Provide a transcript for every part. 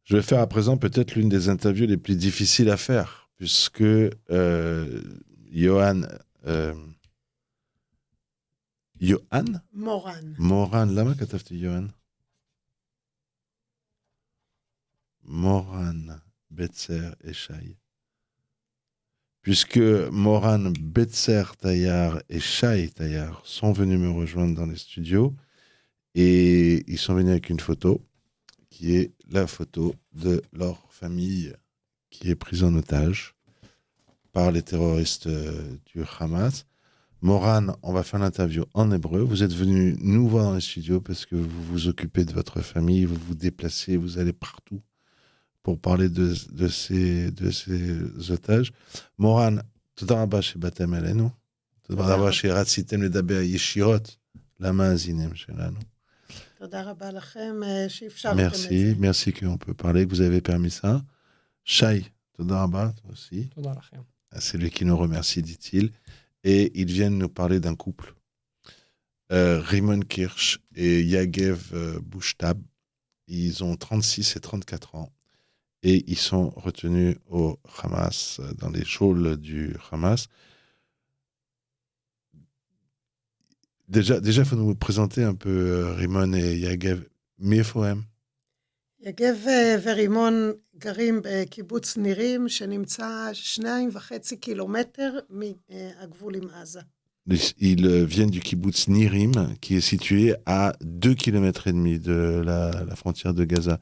Je vais faire à présent peut-être l'une des interviews les plus difficiles à faire, puisque Johan, euh, Johan מורן. מורן, למה כתבתי יוהן? מורן Betzer et Shai. Puisque Moran Betzer Taillard et Shai Taillard sont venus me rejoindre dans les studios et ils sont venus avec une photo qui est la photo de leur famille qui est prise en otage par les terroristes du Hamas. Moran, on va faire l'interview en hébreu. Vous êtes venu nous voir dans les studios parce que vous vous occupez de votre famille, vous vous déplacez, vous allez partout pour parler de ces otages. Moran, תודה רבה שבאתם אלינו. תודה רבה שרציתם לדבר ישירות למאזינים שלנו. תודה רבה לכם שאפשרתם את זה. Merci qu'on peut parler, que vous avez permis ça. Shai, תודה רבה, toi aussi. תודה לכם. C'est lui qui nous remercie, dit-il. Et ils viennent nous parler d'un couple. Rimon Kirsch et Yagev Bouchtab. Ils ont 36 et 34 ans. Et ils sont retenus au Hamas, dans les geôles du Hamas. Déjà, il faut nous présenter un peu Rimon et Yagev. מאיפה הם? יגב ורימון גרים בקיבוץ נירים, שנמצא 2.5 קילומטר מהגבול עם עזה. Ils viennent du kibbutz Nirim, qui est situé à 2,5 km de la frontière de Gaza.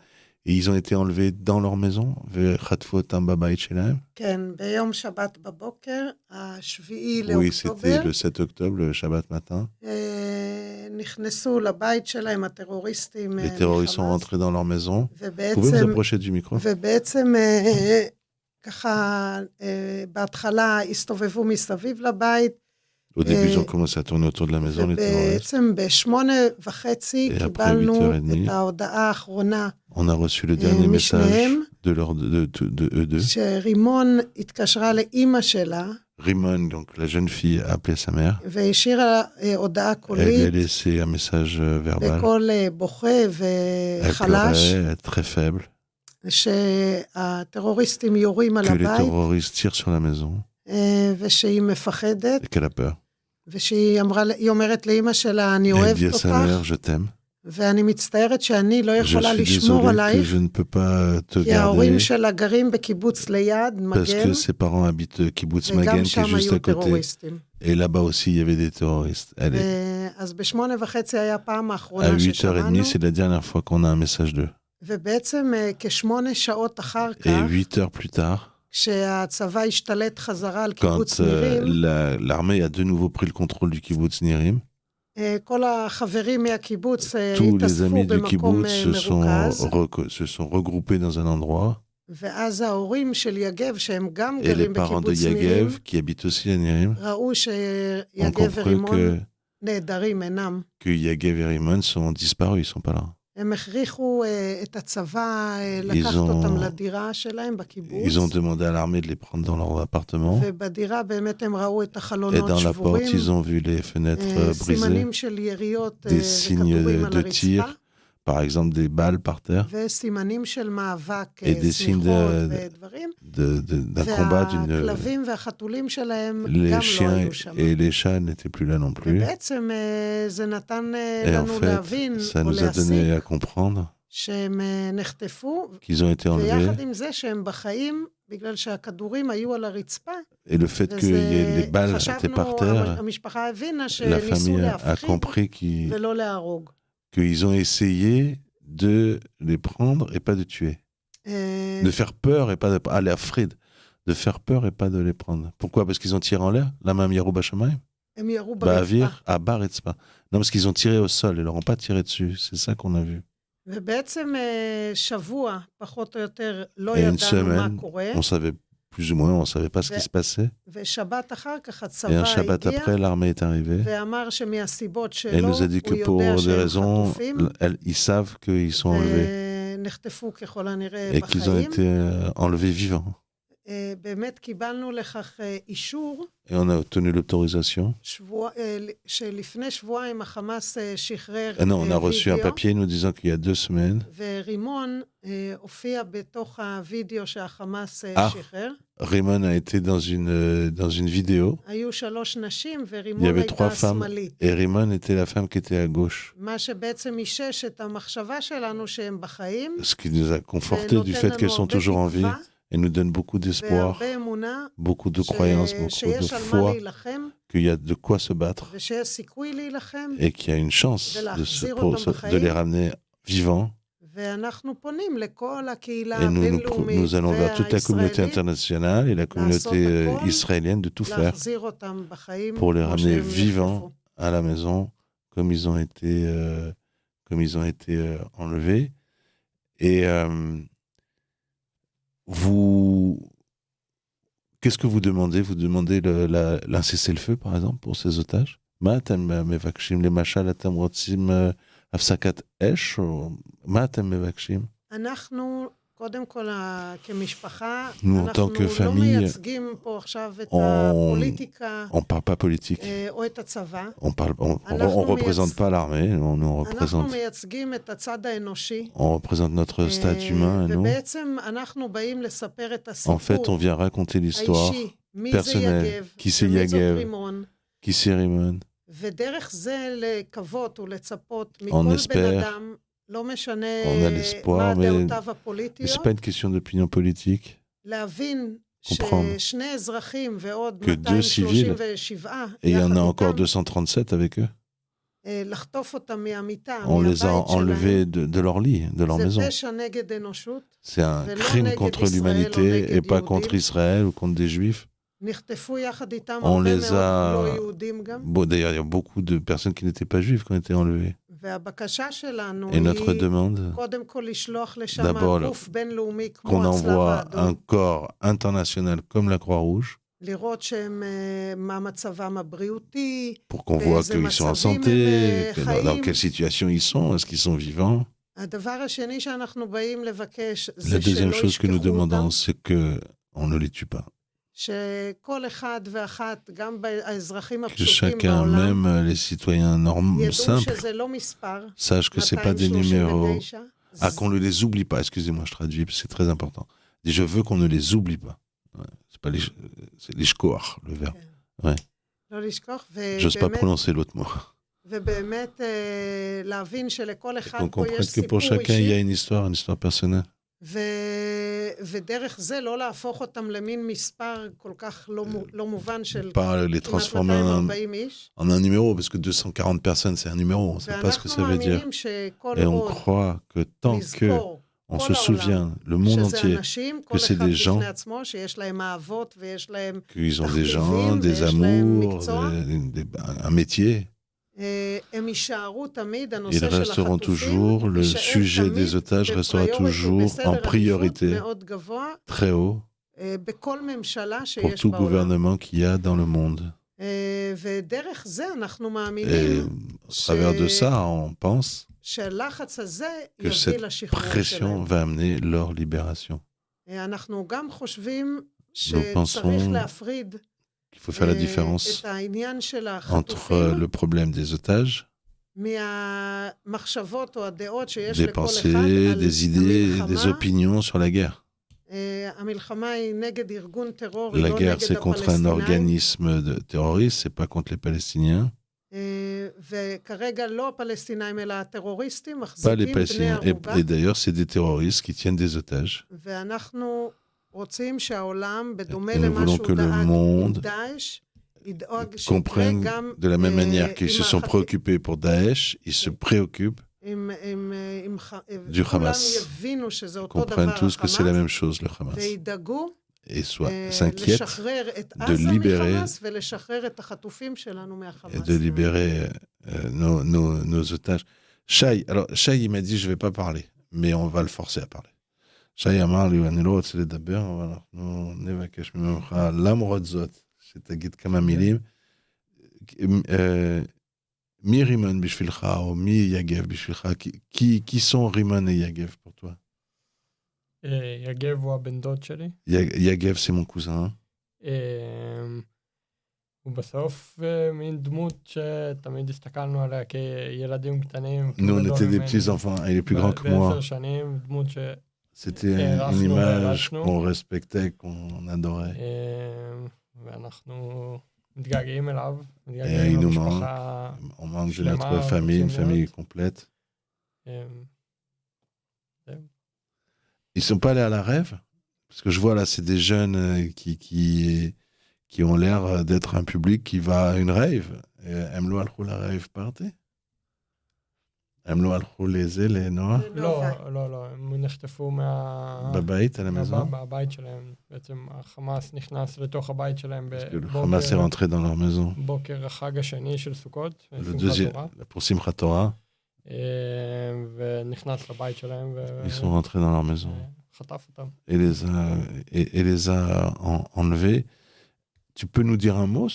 Et ils ont été enlevés dans leur maison, וחטפו אותם בבית שלהם. כן, ביום שבת בבוקר, 7 Oui, לאוקטובר. c'était le 7 octobre, le Shabbat matin. נכנסו לבית שלהם הטרוריסטים. Les terroristes sont rentrés dans leur maison. Vous pouvez vous ובעצם, approcher du micro? ובעצם ככה בהתחלה הסתובבו מסביב לבית. Au début, ils ont commencé à tourner autour de la maison, les terroristes. ובעצם ב8:30 קיבלנו את ההודעה האחרונה. On a reçu le dernier message de eux deux. שרימון התקשרה לאימא שלה. Rimon, donc la jeune fille, a appelé sa mère. והשאירה הודעה Elle lui a קולית. laissé un message verbal. בקול בוכה Elle וחלש. pleurait, très faible. שהטרוריסטים יורים על Que les הבית. terroristes tirent sur la maison ושהיא מפחדת. et qu'elle a peur. ושהיא אומרת לאמא שלה, אני Elle אוהבת dit à sa אותך, mère, je t'aime. ואני מצטערת שאני לא Je יכולה suis לשמור désolé que עלייך, je ne peux pas te כי ההורים garder שלה גרים בקיבוץ ליד, parce מגן, que ses parents habitent kibbutz Magen וגם qui est שם juste היו à côté. טרוריסטים. Et là-bas aussi, il y avait des terroristes. Allez, אז 8:30 היה פעם à האחרונה 8h30, ששמענו, c'est la dernière fois qu'on a un message d'eux. ובעצם כ8 שעות אחר Et כך, 8 heures plus tard, כשהצבא השתלט חזרה על quand קיבוץ נירים, l'armée a de nouveau pris le contrôle du kibbutz Nirim, כל החברים מהקיבוץ tous les התאספו amis du במקום kibbutz se sont regroupés dans un endroit. ואז ההורים של יגב, שהם גם Et les גרים parents de בקיבוץ נירים, Yagev, qui habitent aussi à Nirim, ראו ont שיגב compris ורימון נעדרים אינם. que Yagev et Rimon sont disparus, ils sont pas là. הם הכריחו את הצבא לקחת ont- אותם לדירה שלהם בקיבוץ, Ils ont demandé à l'armée de les prendre dans leur appartement. ובדירה באמת הם ראו את Et החלונות dans la porte, שבורים, ils ont vu les fenêtres brisées, סימנים של יריות des signes וכדורים על de הרצפה, tir, par exemple des balles par terre, וסימנים של מאבק, Et des signes סמיכות ודברים, d'un combat, והכלבים והחתולים שלהם Les גם לא chiens היו שם. et les chats n'étaient plus là non plus. ובעצם זה נתן Et en לנו fait, להבין ça או nous a donné להסיק à comprendre שהם נחטפו, qu'ils ont été enlevés. ויחד עם זה שהם בחיים, בגלל שהכדורים היו על הרצפה, Et le fait que les balles étaient par terre, המשפחה הבינה la שניסו famille a להפחיד compris ולא להרוג. qu'ils ont essayé de les prendre et pas de tuer. De faire peur et pas de... Allez, Afrid, de faire peur et pas de les prendre. Pourquoi? Parce qu'ils ont tiré en l'air? La même Yarou Bashamayim? הם ירו ברצפה. Ba'avir, à Baretzpa. Non, parce qu'ils ont tiré au sol, ils leur ont pas tiré dessus. C'est ça qu'on a vu. ובעצם שבוע, פחות או יותר, לא Et une ידענו מה semaine, קורה, on savait plus ou moins, on savait pas ce qui se passait. ושבת אחר כך Et un הצבא Shabbat הגיע, après, l'armée est arrivée. ואמר שמהסיבות Et שלו, elle nous a dit que הוא pour יודע des שהם raisons, חטופים, ils savent qu'ils sont enlevés ונחטפו ככל הנראה et qu'ils ont בחיים. été enlevés vivants. באמת קיבלנו לכך אישור, Et on a obtenu l'autorisation. שלפני שבועיים החמאס שחרר Ah non, on a reçu un וידאו, papier nous disant qu'il y a 2 semaines, ורימון הופיע בתוך הוידאו שהחמאס אה. שחרר. Raymond a été dans une vidéo. היו 3 נשים, Il y ורימון avait 3 הייתה femmes שמאלית. et Raymond était la femme qui était à gauche. מה שבעצם אישש את המחשבה שלנו שהם בחיים, Ce qui nous a conforté du ונותן fait לנו qu'elles sont הרבה toujours en vie תקווה, et nous donne beaucoup d'espoir, והרבה אמונה, beaucoup de croyances, beaucoup de שיש על מה foi, להילחם, qu'il y a de quoi se battre ושיש סיכוי להילחם, et qu'il y a une chance de les ramener vivants. ואנחנו פונים לכל הקהילה Et הבינלאומית nous allons vers toute la communauté והישראלית, internationale et la communauté israélienne de tout faire להחזיר אותם בחיים, pour les כמו ramener שהם vivants נחטפו. à la maison comme ils ont été enlevés. Et qu'est-ce que vous demandez? Vous demandez un cessez-le-feu, par exemple, pour ces otages? מה אתם מבקשים? למשל, אתם רוצים הפסקת אש? או מה אתם מבקשים? אנחנו, קודם כל, כמשפחה, Nous, en אנחנו tant que לא famille, מייצגים פה עכשיו את הפוליטיקה on parle pas politique. או את הצבא. On représente pas l'armée, on אנחנו représente, מייצגים את הצד האנושי. on représente notre stade humain à nous. ובעצם אנחנו באים לספר את En הסיפור fait, on vient raconter l'histoire האישי, מי זה personnelle, יגב, qui c'est ומי זאת Yagev, רימון. qui c'est Raymond. ודרך זה לקוות ולצפות On מכל בן espère, אדם, לא משנה on a l'espoir, מה mais דעותיו mais הפוליטיות, c'est pas une question d'opinion politique. להבין Comprendre ששני אזרחים ועוד que 237 Et il y en יחד a encore איתם, 237 avec eux. לחטוף אותם מהמיטה, On les a מהבית enlevés שלהם, de leur lit, de leur זה maison. פשע נגד אנושות, C'est un ולא crime נגד contre ישראל או l'humanité et נגד pas contre יהודים. Israël ou contre des juifs. נחטפו יחד איתם On הרבה les מאוד a- לא יהודים גם, Bon, d'ailleurs, il y a beaucoup de personnes qui n'étaient pas juives qui ont été enlevées. והבקשה שלנו Et notre היא demande, קודם כל לשלוח לשם D'abord, גוף בינלאומי qu'on כמו הצלב envoie un האדום, corps international comme la Croix-Rouge לראות שהם, מה מצבם הבריאותי, pour qu'on voit באיזה qu'ils sont en מצבים santé, הם dans חיים. quelle situation ils sont, est-ce qu'ils sont vivants. הדבר השני שאנחנו באים לבקש La זה deuxième שלא chose que nous ישכחו אותם, demandons, c'est qu'on ne les tue pas. שכל אחד ואחת, גם האזרחים Que הפשוטים chacun, בעולם, même les citoyens ידעו simples, שזה לא מספר, sache que c'est pas des numéros. 239, Ah, qu'on ne les oublie pas. Excusez-moi, je traduis, c'est très important. Et je veux qu'on ne les oublie pas. Ouais, c'est pas c'est les shkoach, le verbe. לא לשכוח, J'ose pas prononcer l'autre mot. ובאמת להבין שלכל אחד Qu'on פה יש comprenne que pour סיפור chacun, il y a אישי, une histoire personnelle. ודרך זה לא להפוך אותם למין מספר כל כך לא מובן של Pas les כמעט transformer en 240 איש, un numéro, parce que 240 personnes, c'est un numéro. On ne sait pas ce que ça ואנחנו veut dire. מאמינים שכל Et on עוד croit que tant que נזכור on כל se העולם souvient, le monde שזה entier, אנשים, que כל c'est אחד des gens, בפני עצמו, שיש להם אהבות ויש להם, qu'ils ont des gens, תחביבים, des ויש להם amours, מקצוע, un métier, הם יישארו תמיד, ils הנושא של resteront החטופים, toujours, le יישאר sujet תמיד des otages restera בפריוריטי, toujours בסדר en עדיפות priorité, מאוד גבוה, très haut, בכל ממשלה pour שיש tout בעולם. gouvernement qu'il y a dans le monde. ודרך זה אנחנו Et מאמינים au travers de ça, on pense שהלחץ הזה que יביא cette לשחרור pression שלהם. va amener leur libération. אנחנו גם חושבים pensons שצריך להפריד Il faut faire la différence את העניין של entre החטופים le problème des otages, מהמחשבות או הדעות שיש des לכל אחד pensées, על des idées, des המלחמה. opinions sur la guerre. המלחמה היא נגד ארגון טרור, La לא guerre, נגד c'est contre un הפלסטינאים. organisme terroriste, c'est pas contre les Palestiniens. וכרגע לא הפלסטינאים אלא הטרוריסטים Pas les מחזיקים בני Palestiniens. ערובה, Et d'ailleurs, c'est des terroristes qui tiennent des otages. ואנחנו רוצים שהעולם, בדומה Et nous למה voulons שהוא que le דאג עם monde דאעש, ידאג שיקרה comprennent גם de la même manière qu'ils se sont עם préoccupés pour Daesh, ils se préoccupent du כולם Hamas. יבינו שזה Ils אותו דבר comprennent tous que c'est la החמאס, même chose, le Hamas. וידאגו Et s'inquiètent לשחרר את de עזה libérer מחמאס ולשחרר את החטופים שלנו et מהחמאס. de libérer nos otages. Shai, il m'a dit, je ne vais pas parler, mais on va le forcer à parler. Shai אמר לי, אני לא רוצה לדבר, אבל אנחנו נבקש ממך, למרות זאת, שתגיד כמה מילים. מי רימון בשבילך, או מי יגב בשבילך? Qui sont Rimon et Yagev pour toi? יגב הוא הבן דוד שלי. Yagev, c'est mon cousin. הוא בסוף מין דמות שתמיד הסתכלנו עליה כילדים קטנים. Nous, on était des petits-enfants, il est plus grand que moi. ב10 שנים, דמות C'était une image qu'on respectait, qu'on adorait. ואנחנו מתגעגעים אליו. Et il nous manque. On manque de notre famille, une famille complète. Ils sont pas allés à la rêve? Parce que je vois là, c'est des jeunes qui ont l'air d'être un public qui va à une rave. הם לא הלכו לרייב פארטי? הם לא הלכו לזה, לנועה? לא, הם נחטפו בבית, על המזון? בבית שלהם. בעצם החמאס נכנס לתוך הבית שלהם חמאס est rentré dans leur maison. בוקר החג השני של סוכות, pour Simchat Torah. ונכנס לבית שלהם. Ils sont rentrés dans leur maison. חטף אותם. Et les a enlevés. Tu peux nous dire un mot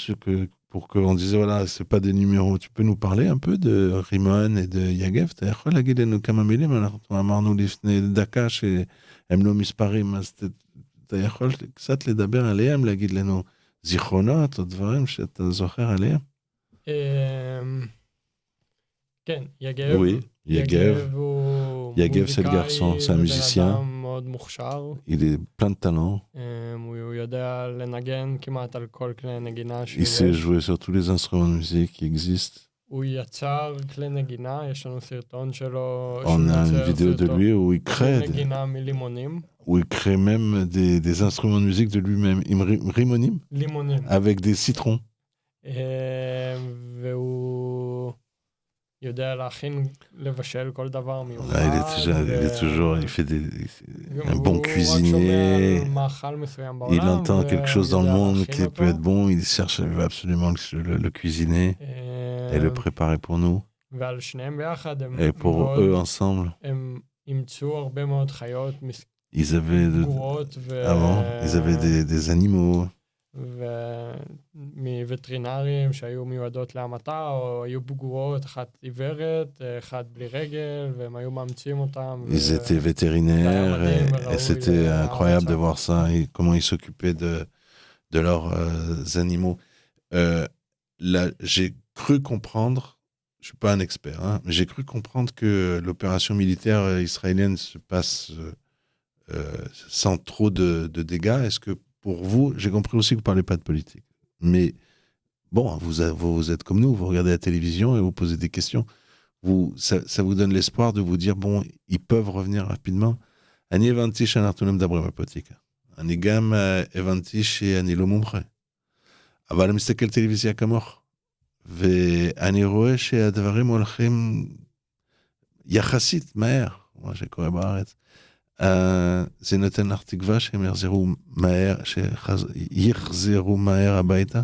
pour qu'on dise, voilà, c'est pas des numéros. Tu peux nous parler un peu de Rimon et de Yagev? אתה יכול להגיד לנו כמה מילים? אנחנו אמרנו לפני דקה שהם לא מספרים, אז אתה יכול קצת לדבר עליהם, להגיד לנו זיכרונות או דברים שאתה זוכר עליהם? כן, יגב. Oui, Yagev. Yagev, c'est le garçon, c'est un musicien. מאוד מוכשר. Il est plein de talent. הוא יודע לנגן כמעט על כל כלי נגינה Il sait jouer sur tous les instruments de musique qui existent. הוא יצר כלי נגינה, יש לנו סרטון שלו. On a une vidéo de lui où il crée נגינה מלימונים. Où il crée même des instruments de musique de lui-même. Rimonim? לימונים. Avec des citrons. והוא יודע להכין, לבשל כל דבר מיוחד. Il fait un bon cuisinier. Il entend quelque chose dans le monde qui peut être bon, il cherche absolument le cuisiner et le préparer pour nous. Et pour eux ensemble, ils avaient des animaux. מווטרינרים שהיו מיועדות להמתה, או היו בגורות, אחת עיוורת, אחת בלי רגל, והם היו מאמצים אותם. Ils étaient vétérinaires et c'était incroyable de voir ça, et comment ils s'occupaient de leurs animaux. Là, j'ai cru comprendre, je suis pas un expert, hein, mais j'ai cru comprendre que l'opération militaire israélienne se passe sans trop de dégâts. Est-ce que pour vous, j'ai compris aussi que vous ne parlez pas de politique. Mais bon, vous êtes comme nous, vous regardez la télévision et vous posez des questions. Ça vous donne l'espoir de vous dire, bon, ils peuvent revenir rapidement. אני הבנתי שאנחנו לא מדברים על פוליטיקה. אני גם הבנתי שאני לא מומחה. אבל אני מסתכל טלוויזיה כמוך. ואני רואה שהדברים הולכים יחסית מהר, מה שקורה בארץ. זה נותן לך תקווה שהם יחזרו מהר הביתה?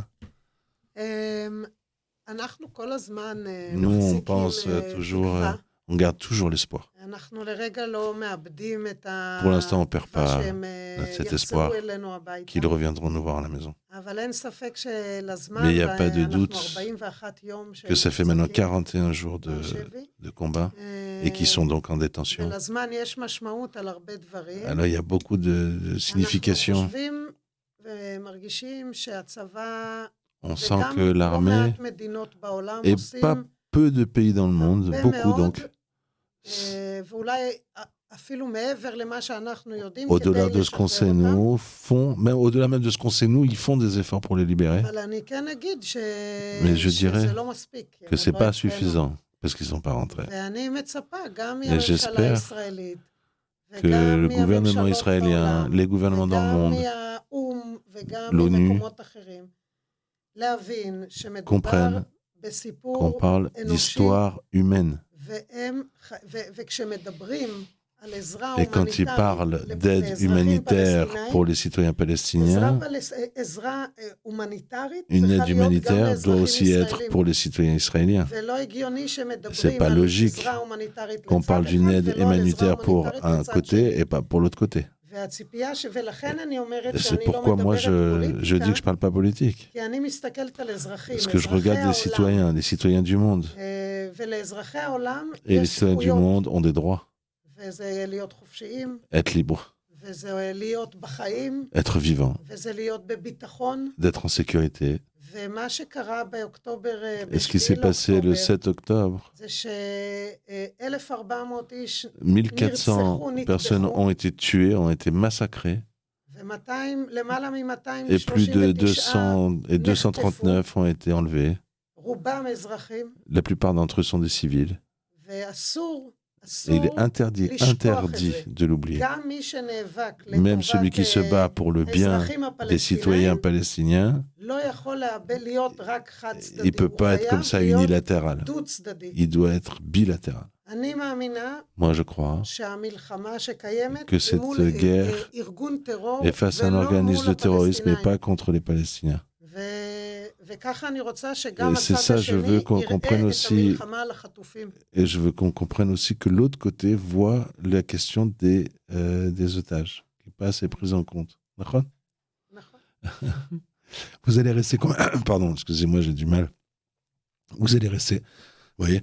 אנחנו כל הזמן מחזיקים תקווה. On garde toujours l'espoir. אנחנו לרגע לא מאבדים את Pour l'instant, on ne perd pas שהם יחזרו אלינו הביתה. Qu'ils reviendront nous voir à la maison. אבל אין ספק שלזמן, Mais il n'y a pas de doute 41 יום que ça fait maintenant 41 jours de combat et qui sont donc en détention. ולזמן יש משמעות על הרבה דברים. Alors il y a beaucoup de significations. אנחנו חושבים ומרגישים שהצבא On sent que l'armée et pas peu de pays dans le monde, beaucoup donc. Au-delà de ce qu'on sait, nous font, même au-delà même de ce qu'on sait, nous, ils font des efforts pour les libérer. Mais je dirais que c'est pas suffisant parce qu'ils sont pas rentrés. Et j'espère que le gouvernement israélien, les gouvernements dans le monde, l'ONU, comprennent qu'on parle d'histoire humaine. Et quand ils parlent d'aide humanitaire pour les citoyens palestiniens, une aide humanitaire doit aussi être pour les citoyens israéliens. C'est pas logique qu'on parle d'une aide humanitaire pour un côté et pas pour l'autre côté. C'est pourquoi moi je dis que je ne parle pas politique. Parce que je regarde les citoyens du monde. Et les citoyens du monde ont des droits. Être libres. וזה להיות בחיים, être vivant, וזה להיות בביטחון, d'être en sécurité. ומה שקרה באוקטובר, Et ce qui s'est ב-7 passé le לאוקטובר, 7 octobre, זה ש-1,400 איש 1400 personnes ont été tuées, ont été massacrées, למעלה et plus de 239 239 ont été enlevés. רובם אזרחים, La plupart d'entre eux sont des civils. ואסור, Et il est interdit de l'oublier. גם מי שנאבק Même celui qui se bat pour le bien des citoyens palestiniens, לא יכול להיות רק חד-צדדי. il ne peut pas être comme ça unilatéral. דו-צדדי. Il doit être bilatéral. אני מאמינה Moi, je crois שהמלחמה שקיימת que cette מול guerre ארגון טרור est face à un ולא organisme מול de terrorisme et הפלסטינאים. pas contre les Palestiniens. וככה אני רוצה שגם Et c'est הצד ça, je השני veux qu'on יראה comprenne את aussi, המלחמה על החטופים. et je veux qu'on comprenne aussi que l'autre côté voit la question des otages, qui n'est pas assez prise en compte. D'accord ? נכון. Vous allez rester pardon, excusez-moi, j'ai du mal. Vous allez rester, vous voyez,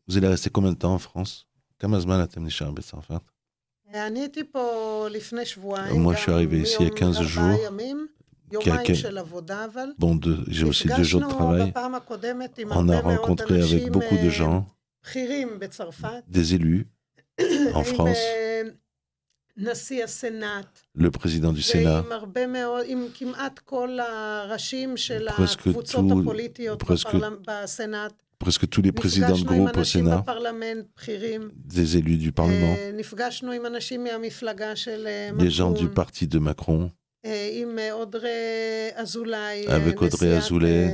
vous allez rester combien de temps en France ? כמה זמן אתם נשארים בצרפת? אני הייתי פה לפני שבועיים. Moi, je suis arrivé ici il y a 15 jours. יומיים של עבודה, אבל. Bon, j'ai aussi 2 jours de travail. בפעם הקודמת עם On a הרבה מאוד rencontré avec אנשים beaucoup de gens, בכירים בצרפת. des élus en France, עם נשיא הסנאט. le président du Sénat, ועם הרבה מאוד, עם כמעט כל הראשים של Presque הקבוצות tout- הפוליטיות presque- בסנאט. presque tous les présidents de נפגשנו עם groupe au אנשים Sénat, בפרלמנט בכירים. des élus du Parlement, נפגשנו עם אנשים מהמפלגה של des gens du מקרון. parti de Macron, עם אודרי אזולאי, avec Audrey Azoulay,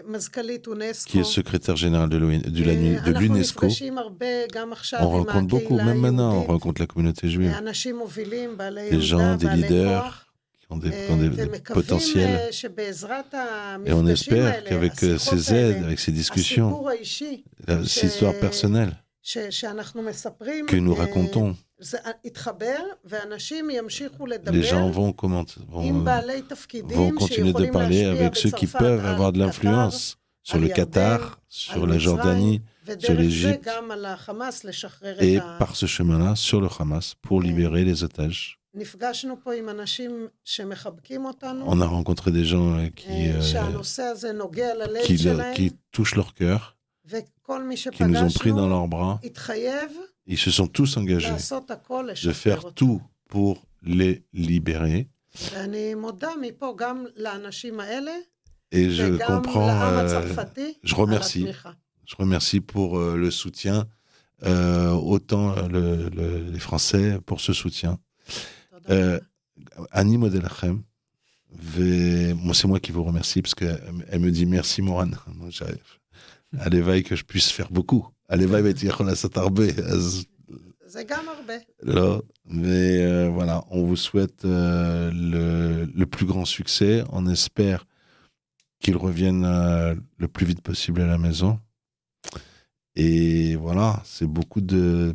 מזכ"לית אונסקו. qui est secrétaire général de l'UNESCO. אנחנו נפגשים הרבה גם עכשיו On עם rencontre beaucoup, הקהילה même maintenant, on היהודית. rencontre la communauté juive, אנשים מובילים, בעלי des עמדה, gens, des בעלי leaders כוח. qui ont des ומקווים potentiels. שבעזרת Et on המפגשים espère האלה, qu'avec השיחות ces aides, האלה, avec ces discussions, הסיפור האישי ces histoires personnelles שאנחנו מספרים, que nous racontons, זה יתחבר, ואנשים ימשיכו les לדבר gens vont commenter, עם vont, בעלי vont תפקידים continuer de שיכולים parler להשפיע avec ceux qui בצרפת peuvent על avoir de קטר, l'influence sur על le ירדן, Qatar, על sur la Jordanie, מצרים, sur ודרך זה l'Égypte, גם על החמאס לשחרר et את ה... par ce chemin-là, sur le Hamas, pour libérer les otages. נפגשנו פה עם אנשים שמחבקים אותנו, On a rencontré des gens שהנושא הזה נוגע ללב שלהם, qui touchent leur cœur, וכל מי qui nous ont pris dans שפגשנו leurs bras. התחייב Ils se sont tous engagés לעשות הכל de לשחרר faire אותו. tout pour les libérer. ואני מודה מפה גם לאנשים האלה, Et je וגם comprends, לעם הצרפתי je על remercie. התמיכה. Je remercie pour le soutien, autant les Français pour ce soutien. תודה. Annie Modelachem, moi c'est moi qui vous remercie parce qu'elle me dit merci Moran. Moi, j'arrive. הלוואי que je puisse faire beaucoup. הלוואי והייתי יכול לעשות הרבה. אז זה גם הרבה. לא. Mais voilà, on vous souhaite le plus grand succès. On espère qu'ils reviennent le plus vite possible à la maison. Et voilà, c'est beaucoup de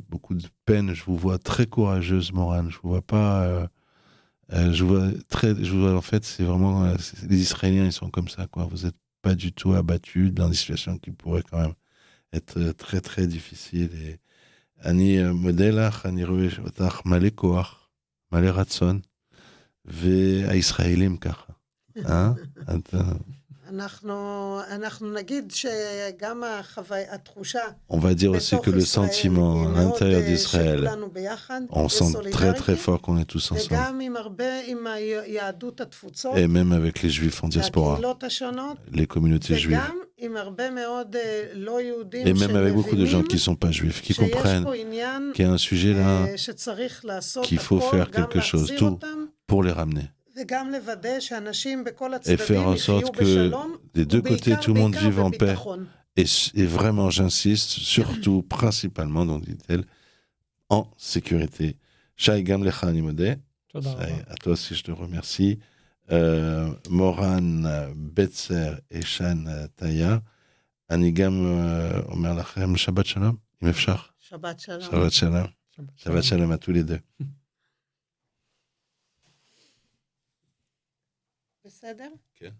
peine. Je vous vois très courageuse, Morane. Je vous vois pas. Je vous vois en fait, c'est vraiment les Israéliens, ils sont comme ça, quoi. Vous êtes pas du tout abattus dans des situations qui pourraient quand même être très très difficiles. Et אני מודה לך, אני רואה אותך מלא כוח, מלא רצון, והישראלים ככה. אנחנו נגיד שגם התחושה On va dire aussi que le sentiment à l'intérieur d'Israël, on sent très très fort qu'on est tous ensemble. וגם עם הרבה, עם היהדות התפוצות, Et même avec les juifs en diaspora, והקהילות השונות, les communautés juives, וגם עם הרבה מאוד לא יהודים et même avec beaucoup de gens שמבינים qui ne sont pas juifs, qui שיש comprennent פה עניין qu'il y a un sujet là שצריך לעשות qu'il faut הכל, faire גם quelque chose, להחזיר tout, אותם, pour les ramener. וגם לוודא שאנשים בכל Et הצדדים faire en יחיו sorte que בשלום, des deux côtés, tout le monde vive en paix. בביטחון. Et vraiment, j'insiste, surtout, principalement, donc dit-elle, en sécurité. Shai Gam Lecha אני מודה. תודה רבה. À toi aussi, je te remercie. מורן בצר, אישן טיה. אני גם אומר לכם שבת שלום, אם אפשר. שבת שלום. שבת שלום. שבת שלום à tous les deux. בסדר? כן.